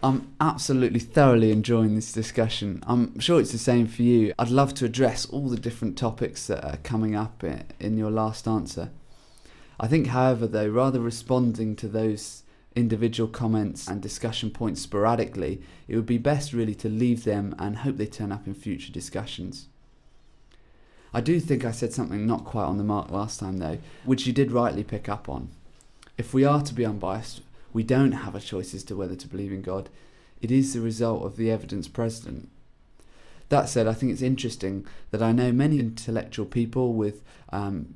I'm absolutely thoroughly enjoying this discussion. I'm sure it's the same for you. I'd love to address all the different topics that are coming up in your last answer. I think, however, though, rather responding to those individual comments and discussion points sporadically, it would be best really to leave them and hope they turn up in future discussions. I do think I said something not quite on the mark last time though, which you did rightly pick up on. If we are to be unbiased, we don't have a choice as to whether to believe in God. It is the result of the evidence present. That said, I think it's interesting that I know many intellectual people with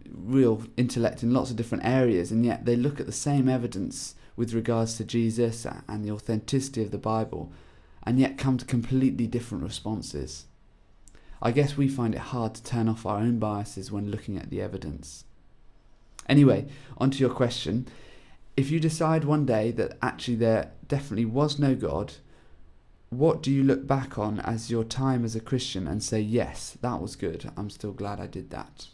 real intellect in lots of different areas, and yet they look at the same evidence with regards to Jesus and the authenticity of the Bible, and yet come to completely different responses. I guess we find it hard to turn off our own biases when looking at the evidence. Anyway, on to your question. If you decide one day that actually there definitely was no God, what do you look back on as your time as a Christian and say, yes, that was good, I'm still glad I did that?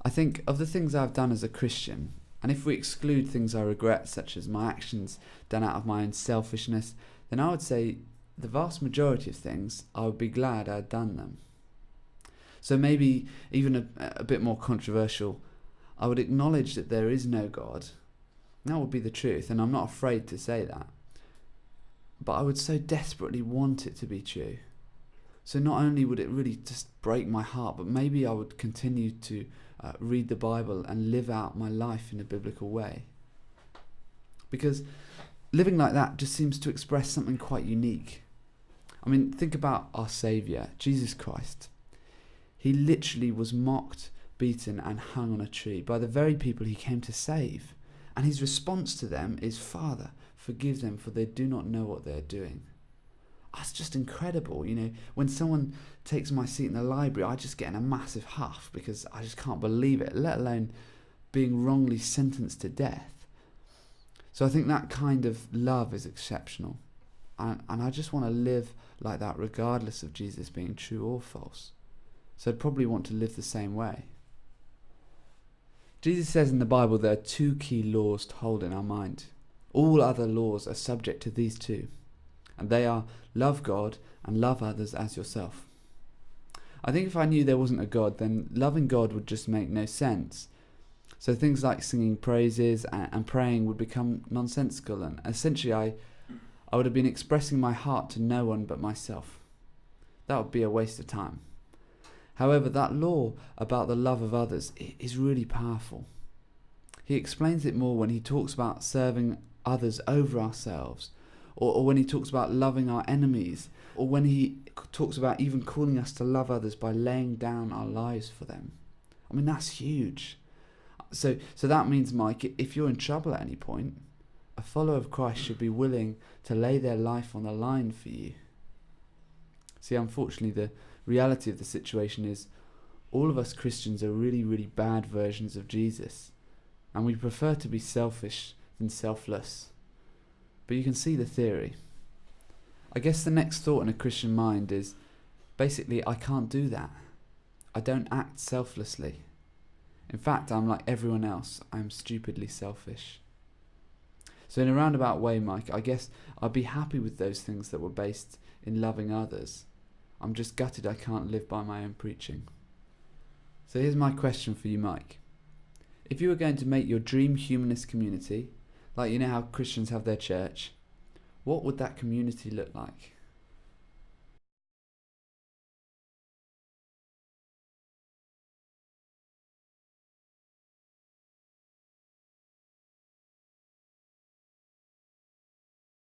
I think of the things I've done as a Christian, and if we exclude things I regret, such as my actions done out of my own selfishness, then I would say the vast majority of things I would be glad I'd done them. So maybe even a bit more controversial, I would acknowledge that there is no God. That would be the truth, and I'm not afraid to say that. But I would so desperately want it to be true. So not only would it really just break my heart, but maybe I would continue to read the Bible and live out my life in a biblical way. Because living like that just seems to express something quite unique. I mean, think about our Saviour, Jesus Christ. He literally was mocked, beaten and hung on a tree by the very people he came to save. And his response to them is, Father, forgive them, for they do not know what they're doing. That's just incredible. You know, when someone takes my seat in the library, I just get in a massive huff because I just can't believe it, let alone being wrongly sentenced to death. So I think that kind of love is exceptional. And I just want to live like that regardless of Jesus being true or false. So I'd probably want to live the same way. Jesus says in the Bible there are two key laws to hold in our mind. All other laws are subject to these two, and they are love God and love others as yourself. I think if I knew there wasn't a God, then loving God would just make no sense. So things like singing praises and praying would become nonsensical, and essentially I would have been expressing my heart to no one but myself. That would be a waste of time. However, that law about the love of others is really powerful. He explains it more when he talks about serving others over ourselves, or when he talks about loving our enemies, or when he talks about even calling us to love others by laying down our lives for them. I mean, that's huge. So that means, Mike, if you're in trouble at any point, a follower of Christ should be willing to lay their life on the line for you. See, unfortunately, the reality of the situation is all of us Christians are really, really bad versions of Jesus, and we prefer to be selfish than selfless. But you can see the theory. I guess the next thought in a Christian mind is, basically, I can't do that. I don't act selflessly. In fact, I'm like everyone else. I'm stupidly selfish. So in a roundabout way, Mike, I guess I'd be happy with those things that were based in loving others. I'm just gutted I can't live by my own preaching. So here's my question for you, Mike. If you were going to make your dream humanist community, like you know how Christians have their church, what would that community look like?